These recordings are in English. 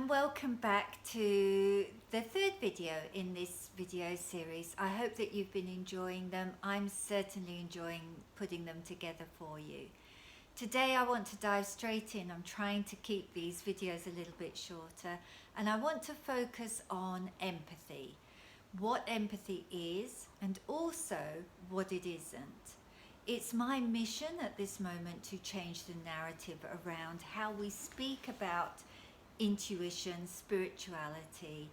and welcome back to the third video in this video series. I hope that you've been enjoying them. I'm certainly enjoying putting them together for you. Today I want to dive straight in. I'm trying to keep these videos a little bit shorter, and I want to focus on empathy, what empathy is and also what it isn't. It's my mission at this moment to change the narrative around how we speak about intuition, spirituality,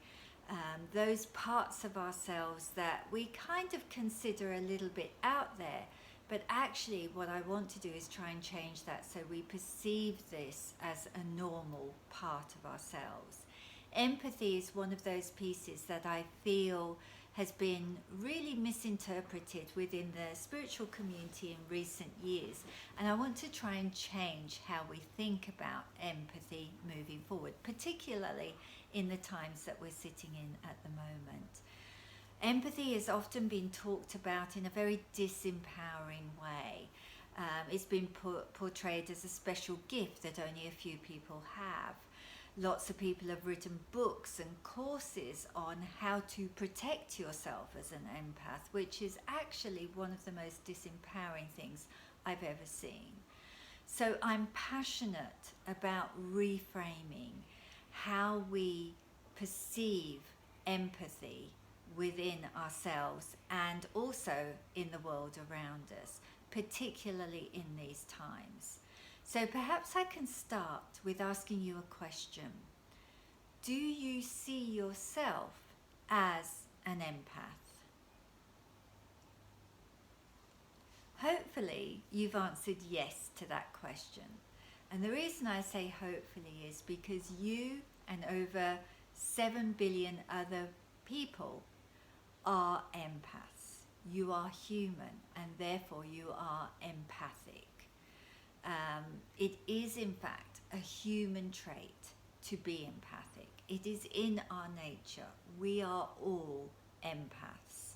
those parts of ourselves that we kind of consider a little bit out there. But actually what I want to do is try and change that so we perceive this as a normal part of ourselves. Empathy is one of those pieces that I feel has been really misinterpreted within the spiritual community in recent years, and I want to try and change how we think about empathy moving forward, particularly in the times that we're sitting in at the moment. Empathy has often been talked about in a very disempowering way. It's been portrayed as a special gift that only a few people have. Lots of people have written books and courses on how to protect yourself as an empath, which is actually one of the most disempowering things I've ever seen. So I'm passionate about reframing how we perceive empathy within ourselves and also in the world around us, particularly in these times. So perhaps I can start with asking you a question. Do you see yourself as an empath? Hopefully you've answered yes to that question. And the reason I say hopefully is because you and over 7 billion other people are empaths. You are human and therefore you are empathic. It is in fact a human trait to be empathic. It is in our nature. We are all empaths.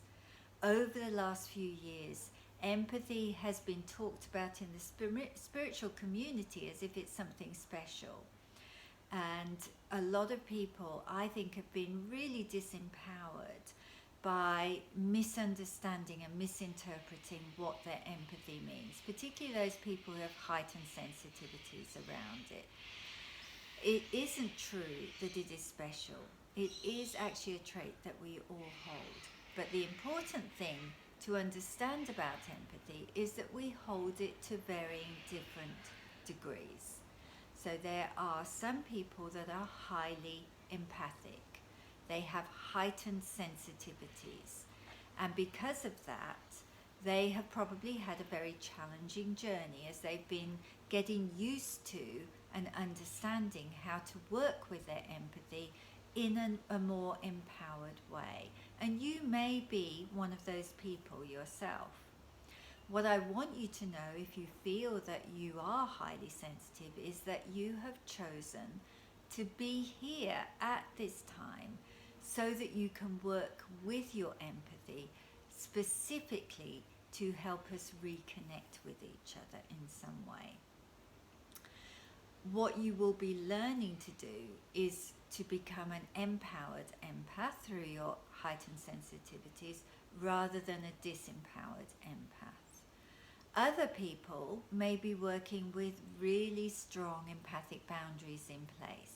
Over the last few years, empathy has been talked about in the spiritual community as if it's something special. And a lot of people, I think, have been really disempowered by misunderstanding and misinterpreting what their empathy means, particularly those people who have heightened sensitivities around it. It isn't true that it is special. It is actually a trait that we all hold. But the important thing to understand about empathy is that we hold it to varying different degrees. So there are some people that are highly empathic. They have heightened sensitivities, and because of that they have probably had a very challenging journey as they've been getting used to and understanding how to work with their empathy in a more empowered way. And you may be one of those people yourself. What I want you to know, if you feel that you are highly sensitive, is that you have chosen to be here at this time so that you can work with your empathy specifically to help us reconnect with each other in some way. What you will be learning to do is to become an empowered empath through your heightened sensitivities rather than a disempowered empath. Other people may be working with really strong empathic boundaries in place.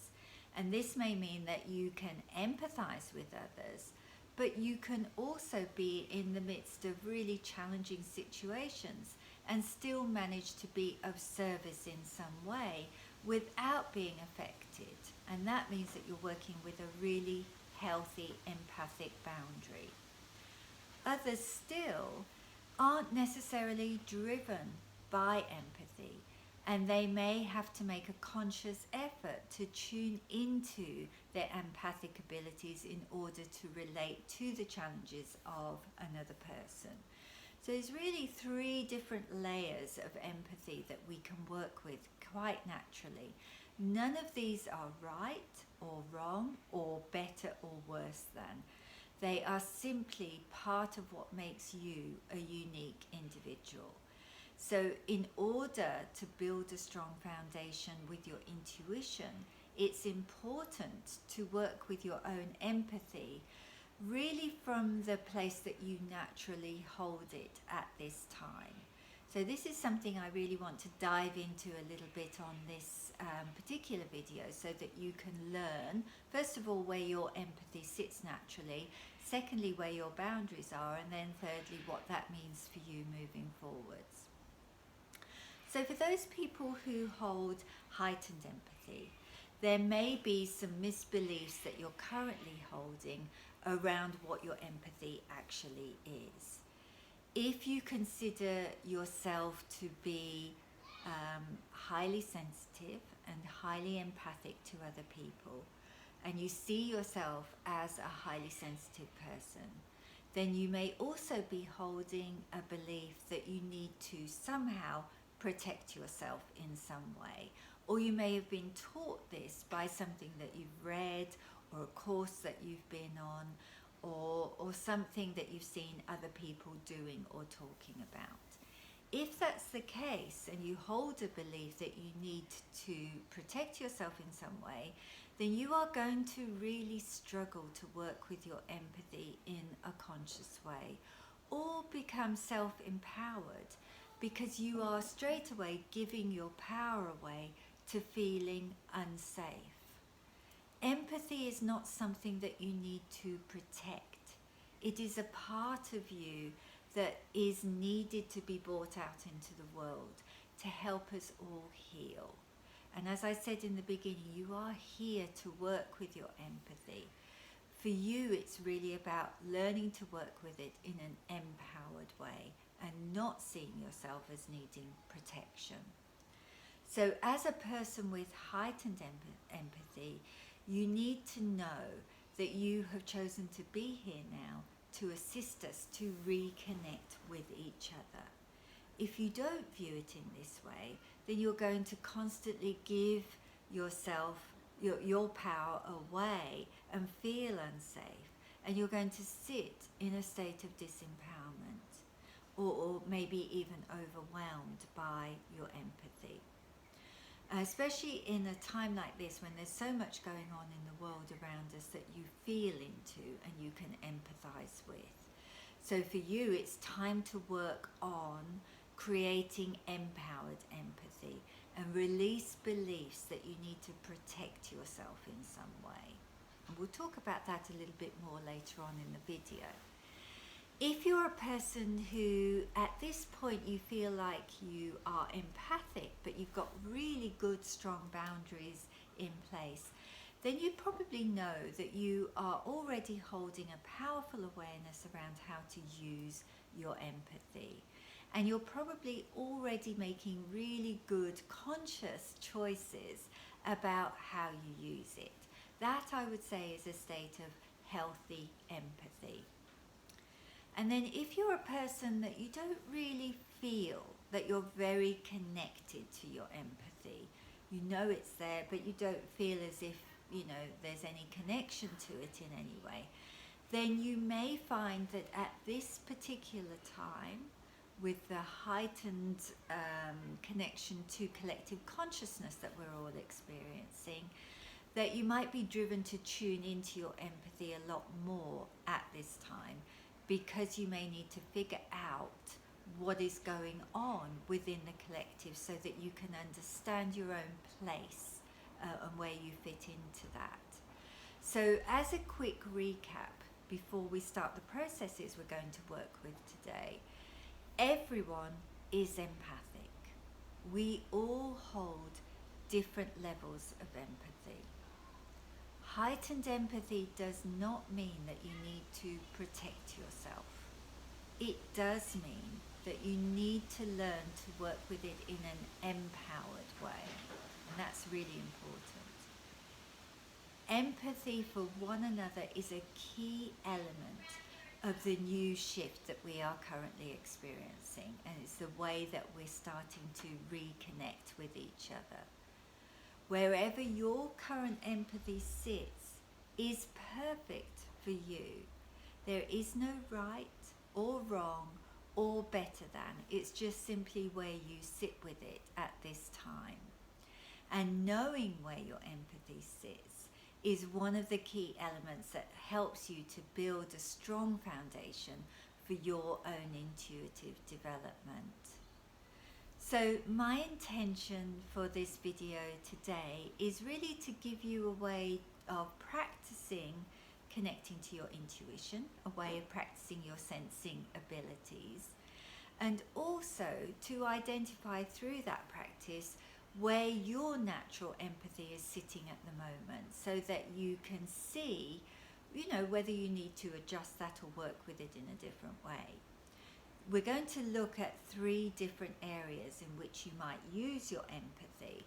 And this may mean that you can empathize with others, but you can also be in the midst of really challenging situations and still manage to be of service in some way without being affected. And that means that you're working with a really healthy empathic boundary. Others still aren't necessarily driven by empathy, and they may have to make a conscious effort to tune into their empathic abilities in order to relate to the challenges of another person. So there's really 3 different layers of empathy that we can work with quite naturally. None of these are right or wrong or better or worse than. They are simply part of what makes you a unique individual. So in order to build a strong foundation with your intuition, it's important to work with your own empathy really from the place that you naturally hold it at this time. So this is something I really want to dive into a little bit on this particular video, so that you can learn, first of all, where your empathy sits naturally, secondly, where your boundaries are, and then thirdly, what that means for you moving forwards. So for those people who hold heightened empathy, there may be some misbeliefs that you're currently holding around what your empathy actually is. If you consider yourself to be highly sensitive and highly empathic to other people, and you see yourself as a highly sensitive person, then you may also be holding a belief that you need to somehow protect yourself in some way. Or you may have been taught this by something that you've read, or a course that you've been on, or something that you've seen other people doing or talking about. If that's the case, and you hold a belief that you need to protect yourself in some way, then you are going to really struggle to work with your empathy in a conscious way, or become self-empowered, because you are straight away giving your power away to feeling unsafe. Empathy is not something that you need to protect. It is a part of you that is needed to be brought out into the world to help us all heal. And as I said in the beginning, you are here to work with your empathy. For you, it's really about learning to work with it in an empowered way and not seeing yourself as needing protection. So as a person with heightened empathy, you need to know that you have chosen to be here now to assist us to reconnect with each other. If you don't view it in this way, then you're going to constantly give yourself your power away and feel unsafe, and you're going to sit in a state of disempowerment, or maybe even overwhelmed by your empathy. Especially in a time like this, when there's so much going on in the world around us that you feel into and you can empathize with. So for you, it's time to work on creating empowered empathy and release beliefs that you need to protect yourself in some way. And we'll talk about that a little bit more later on in the video. If you're a person who at this point you feel like you are empathic, but you've got really good strong boundaries in place, then you probably know that you are already holding a powerful awareness around how to use your empathy. And you're probably already making really good conscious choices about how you use it. That, I would say, is a state of healthy empathy. And then if you're a person that you don't really feel that you're very connected to your empathy, you know it's there, but you don't feel as if, there's any connection to it in any way, then you may find that at this particular time, with the heightened connection to collective consciousness that we're all experiencing, that you might be driven to tune into your empathy a lot more at this time, because you may need to figure out what is going on within the collective so that you can understand your own place and where you fit into that. So as a quick recap, before we start the processes we're going to work with today, everyone is empathic. We all hold different levels of empathy. Heightened empathy does not mean that you need to protect yourself. It does mean that you need to learn to work with it in an empowered way, and that's really important. Empathy for one another is a key element of the new shift that we are currently experiencing, and it's the way that we're starting to reconnect with each other. Wherever your current empathy sits is perfect for you. There is no right or wrong or better than. It's just simply where you sit with it at this time. And knowing where your empathy sits is one of the key elements that helps you to build a strong foundation for your own intuitive development. So my intention for this video today is really to give you a way of practicing connecting to your intuition, a way of practicing your sensing abilities, and also to identify through that practice where your natural empathy is sitting at the moment, so that you can see, whether you need to adjust that or work with it in a different way. We're going to look at 3 different areas in which you might use your empathy,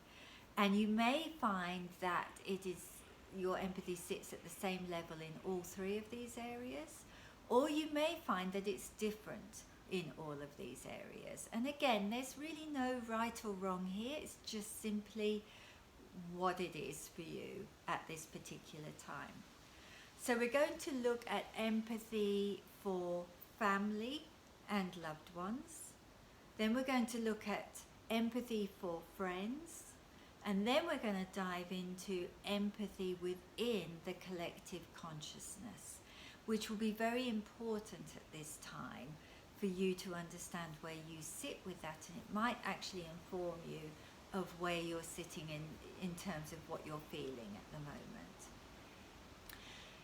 and you may find that your empathy sits at the same level in all 3 of these areas, or you may find that it's different in all of these areas. And again, there's really no right or wrong here. It's just simply what it is for you at this particular time. So we're going to look at empathy for family and loved ones. Then we're going to look at empathy for friends. And then we're going to dive into empathy within the collective consciousness, which will be very important at this time for you to understand where you sit with that, and it might actually inform you of where you're sitting in terms of what you're feeling at the moment.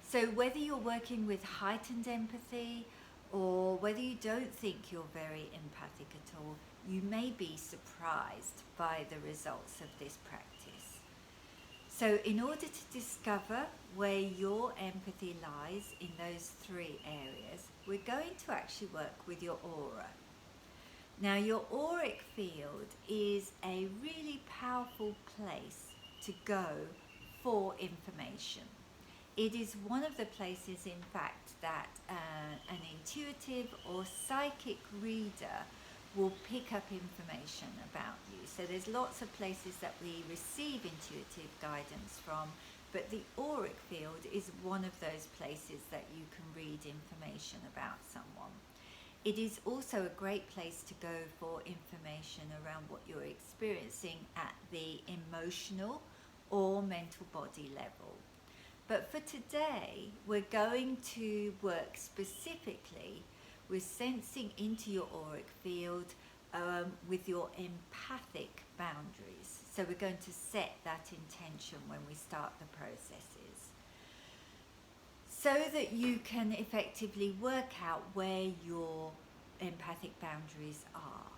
So whether you're working with heightened empathy or whether you don't think you're very empathic at all, you may be surprised by the results of this practice. So in order to discover where your empathy lies in those 3 areas, we're going to actually work with your aura. Now, your auric field is a really powerful place to go for information. It is one of the places, in fact, that an intuitive or psychic reader will pick up information about you. So there's lots of places that we receive intuitive guidance from, but the auric field is one of those places that you can read information about someone. It is also a great place to go for information around what you're experiencing at the emotional or mental body level. But for today, we're going to work specifically with sensing into your auric field with your empathic boundaries. So we're going to set that intention when we start the processes, so that you can effectively work out where your empathic boundaries are.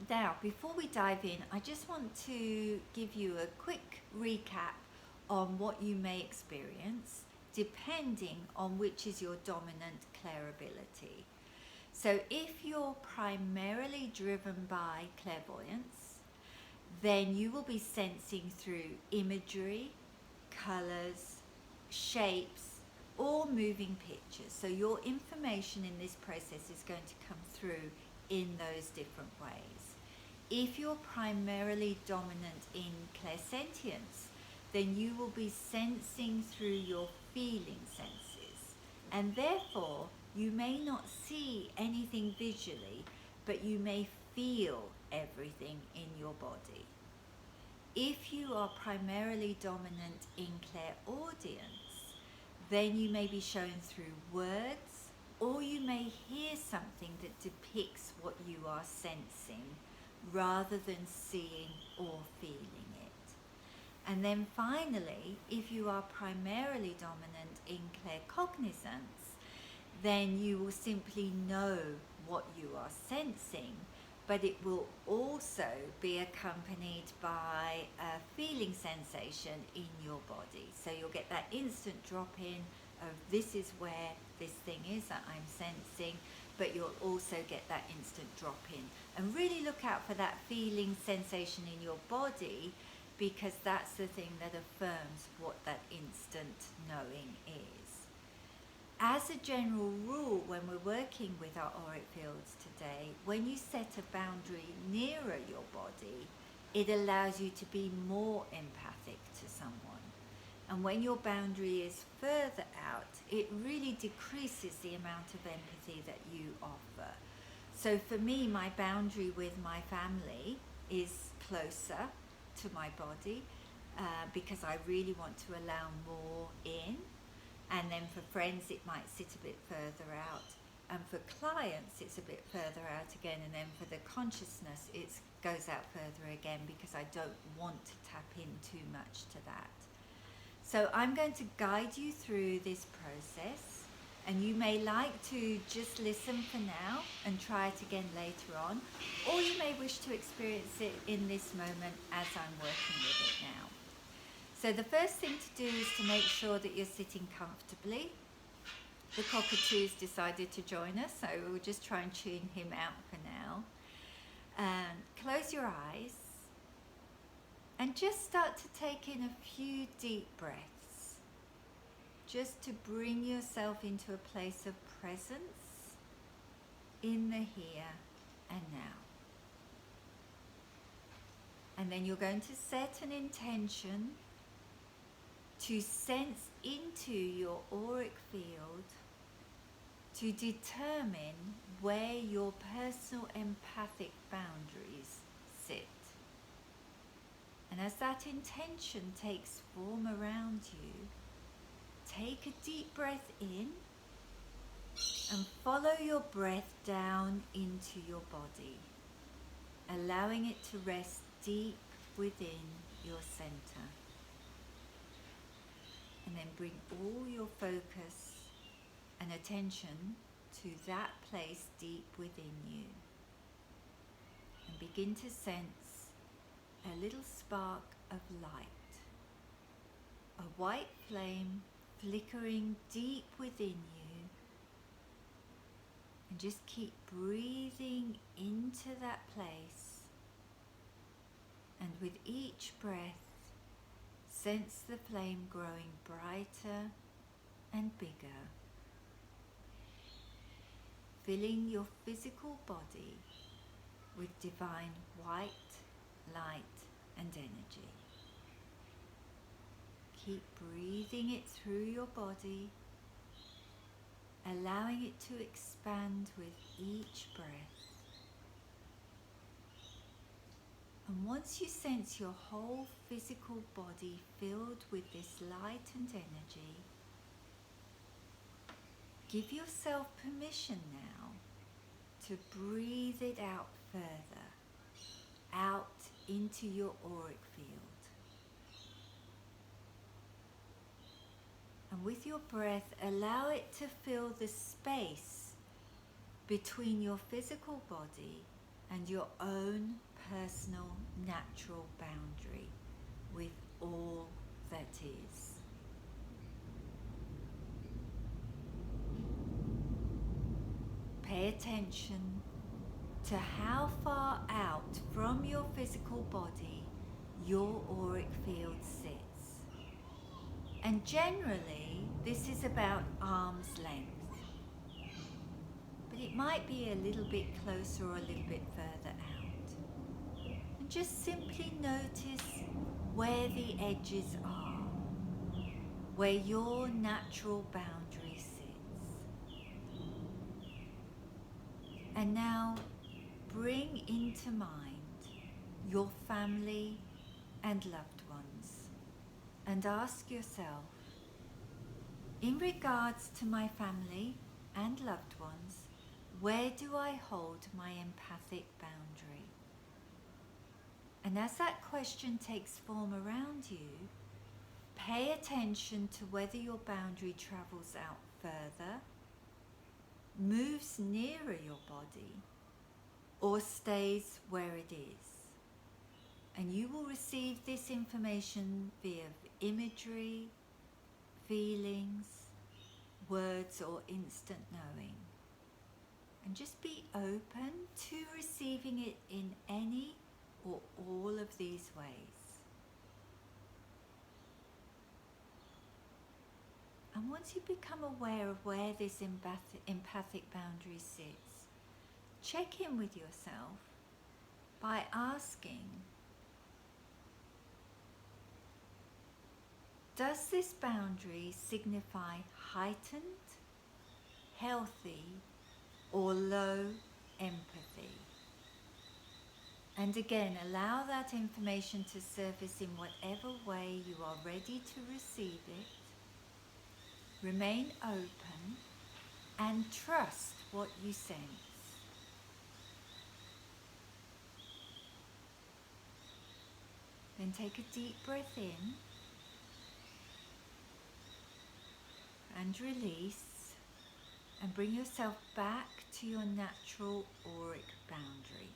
Now, before we dive in, I just want to give you a quick recap on what you may experience depending on which is your dominant clairability. So if you're primarily driven by clairvoyance, then you will be sensing through imagery, colours, shapes, or moving pictures. So your information in this process is going to come through in those different ways. If you're primarily dominant in clairsentience, then you will be sensing through your feeling senses, and therefore you may not see anything visually, but you may feel everything in your body. If you are primarily dominant in clairaudience, then you may be shown through words, or you may hear something that depicts what you are sensing rather than seeing or feeling it. And then finally, if you are primarily dominant in claircognizance, then you will simply know what you are sensing, but it will also be accompanied by a feeling sensation in your body. So you'll get that instant drop in of this is where this thing is that I'm sensing, but you'll also get that instant drop in. And really look out for that feeling sensation in your body, because that's the thing that affirms what that instant knowing is. As a general rule, when we're working with our auric fields today, when you set a boundary nearer your body, it allows you to be more empathic to someone. And when your boundary is further out, it really decreases the amount of empathy that you offer. So for me, my boundary with my family is closer, to my body because I really want to allow more in. And then for friends, it might sit a bit further out. And for clients, it's a bit further out again. And then for the consciousness, it goes out further again because I don't want to tap in too much to that. So I'm going to guide you through this process. And you may like to just listen for now and try it again later on. Or you may wish to experience it in this moment as I'm working with it now. So the first thing to do is to make sure that you're sitting comfortably. The cockatoo's decided to join us, so we'll just try and tune him out for now. And close your eyes and just start to take in a few deep breaths, just to bring yourself into a place of presence in the here and now. And then you're going to set an intention to sense into your auric field to determine where your personal empathic boundaries sit. And as that intention takes form around you, take a deep breath in and follow your breath down into your body, allowing it to rest deep within your center. And then bring all your focus and attention to that place deep within you. And begin to sense a little spark of light, a white flame flickering deep within you. And just keep breathing into that place. And with each breath, sense the flame growing brighter and bigger, filling your physical body with divine white light and energy. Keep breathing it through your body, allowing it to expand with each breath. And once you sense your whole physical body filled with this light and energy, give yourself permission now to breathe it out further, out into your auric field. And with your breath, allow it to fill the space between your physical body and your own personal natural boundary with all that is. Pay attention to how far out from your physical body your auric field sits. And generally, this is about arm's length. But it might be a little bit closer or a little bit further out. And just simply notice where the edges are, where your natural boundary sits. And now bring into mind your family and loved ones and ask yourself, in regards to my family and loved ones, where do I hold my empathic boundary? And as that question takes form around you, pay attention to whether your boundary travels out further, moves nearer your body, or stays where it is. And you will receive this information via imagery, feelings, words, or instant knowing. And just be open to receiving it in any or all of these ways. And once you become aware of where this empathic boundary sits, check in with yourself by asking, does this boundary signify heightened, healthy, or low empathy? And again, allow that information to surface in whatever way you are ready to receive it. Remain open and trust what you sense. Then take a deep breath in and release, and bring yourself back to your natural auric boundary.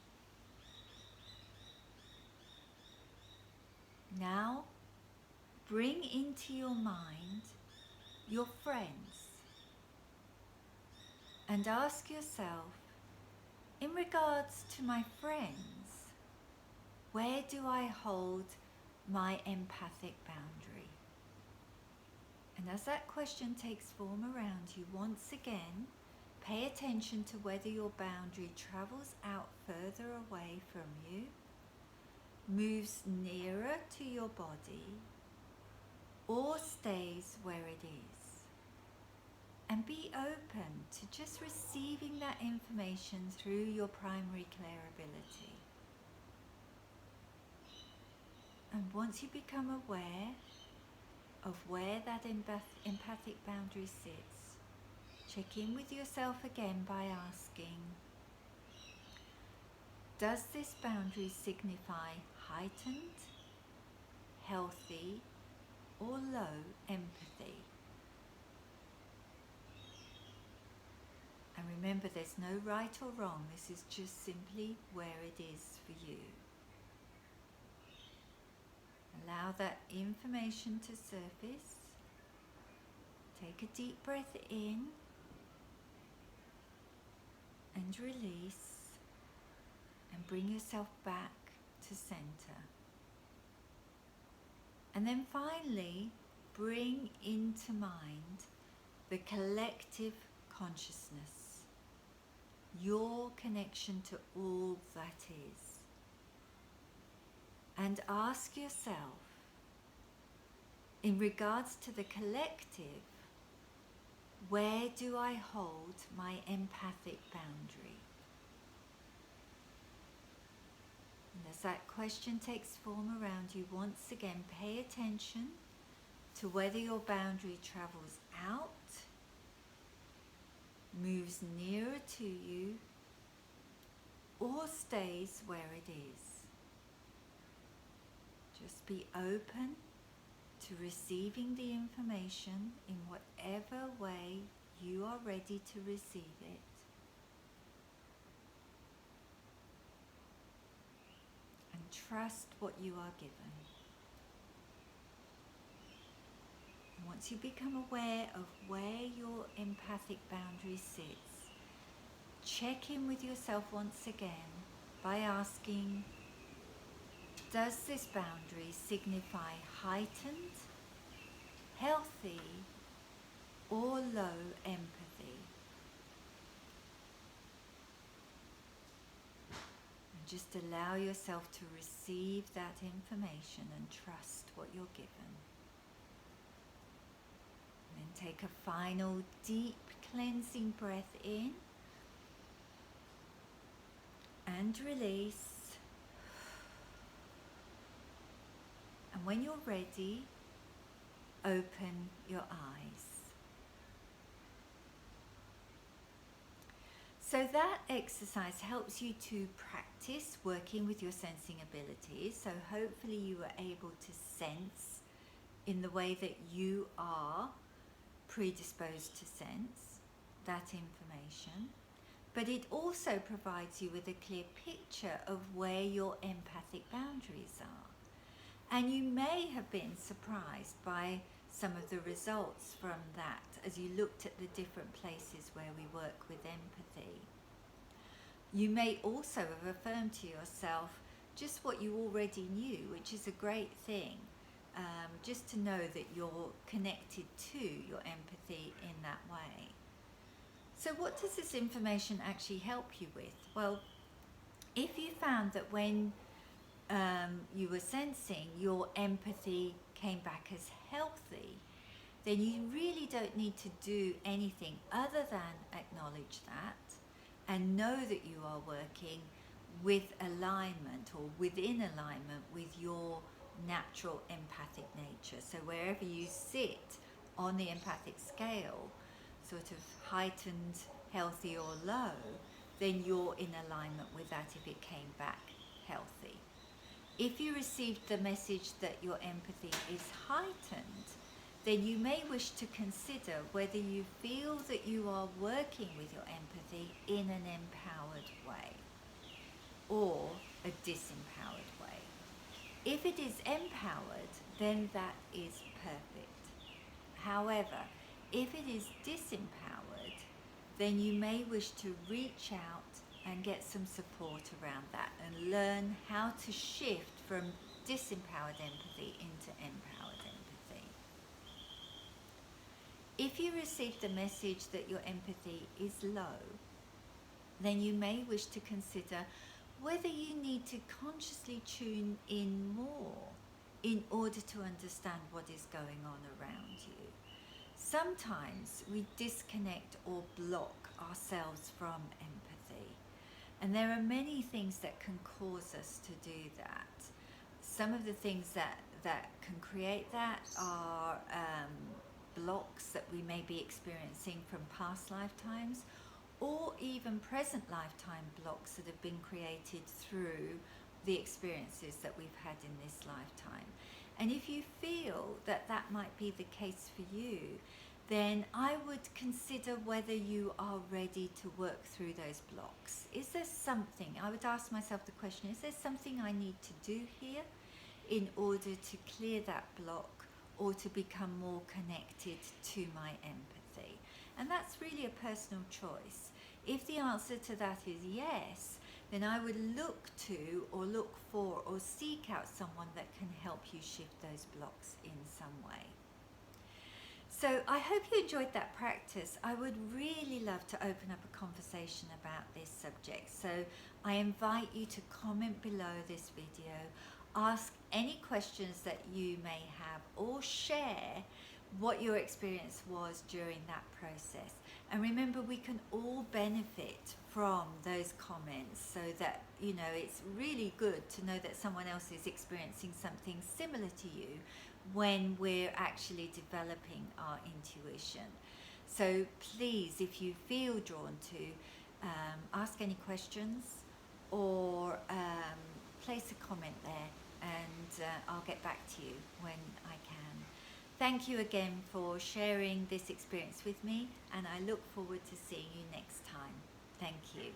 Now, bring into your mind your friends and ask yourself, in regards to my friends, where do I hold my empathic boundary? And as that question takes form around you, once again, pay attention to whether your boundary travels out further away from you, moves nearer to your body, or stays where it is. And be open to just receiving that information through your primary clairability. And once you become aware of where that empathic boundary sits, check in with yourself again by asking, does this boundary signify heightened, healthy, or low empathy? And remember, there's no right or wrong. This is just simply where it is for you. Allow that information to surface. Take a deep breath in and release, and bring yourself back to center. And then finally, bring into mind the collective consciousness, your connection to all that is. And ask yourself, in regards to the collective, where do I hold my empathic boundary? And as that question takes form around you, once again, pay attention to whether your boundary travels out, moves nearer to you, or stays where it is. Just be open to receiving the information in whatever way you are ready to receive it. And trust what you are given. And once you become aware of where your empathic boundary sits, check in with yourself once again by asking, does this boundary signify heightened, healthy, or low empathy? And just allow yourself to receive that information and trust what you're given. And then take a final deep cleansing breath in and release. And when you're ready, open your eyes. So that exercise helps you to practice working with your sensing abilities. So hopefully you were able to sense in the way that you are predisposed to sense that information. But it also provides you with a clear picture of where your empathic boundaries are. And you may have been surprised by some of the results from that as you looked at the different places where we work with empathy. You may also have affirmed to yourself just what you already knew, which is a great thing, just to know that you're connected to your empathy in that way. So what does this information actually help you with? Well, if you found that when you were sensing your empathy came back as healthy, then you really don't need to do anything other than acknowledge that and know that you are working with alignment or within alignment with your natural empathic nature. So wherever you sit on the empathic scale, sort of heightened, healthy or low, then you're in alignment with that if it came back healthy. If you received the message that your empathy is heightened, then you may wish to consider whether you feel that you are working with your empathy in an empowered way or a disempowered way. If it is empowered, then that is perfect. However, if it is disempowered, then you may wish to reach out and get some support around that and learn how to shift from disempowered empathy into empowered empathy. If you receive the message that your empathy is low, then you may wish to consider whether you need to consciously tune in more in order to understand what is going on around you. Sometimes we disconnect or block ourselves from empathy, and there are many things that can cause us to do that. Some of the things that can create that are blocks that we may be experiencing from past lifetimes, or even present lifetime blocks that have been created through the experiences that we've had in this lifetime. And if you feel that that might be the case for you, then I would consider whether you are ready to work through those blocks. Is there something, I would ask myself the question, is there something I need to do here in order to clear that block or to become more connected to my empathy? And that's really a personal choice. If the answer to that is yes, then I would look to or look for or seek out someone that can help you shift those blocks in some way. So I hope you enjoyed that practice. I would really love to open up a conversation about this subject. So I invite you to comment below this video, ask any questions that you may have, or share what your experience was during that process. And remember, we can all benefit from those comments, so that, you know, it's really good to know that someone else is experiencing something similar to you when we're actually developing our intuition. So please, if you feel drawn to, ask any questions or place a comment there, and I'll get back to you when I can. Thank you again for sharing this experience with me, and I look forward to seeing you next time. Thank you.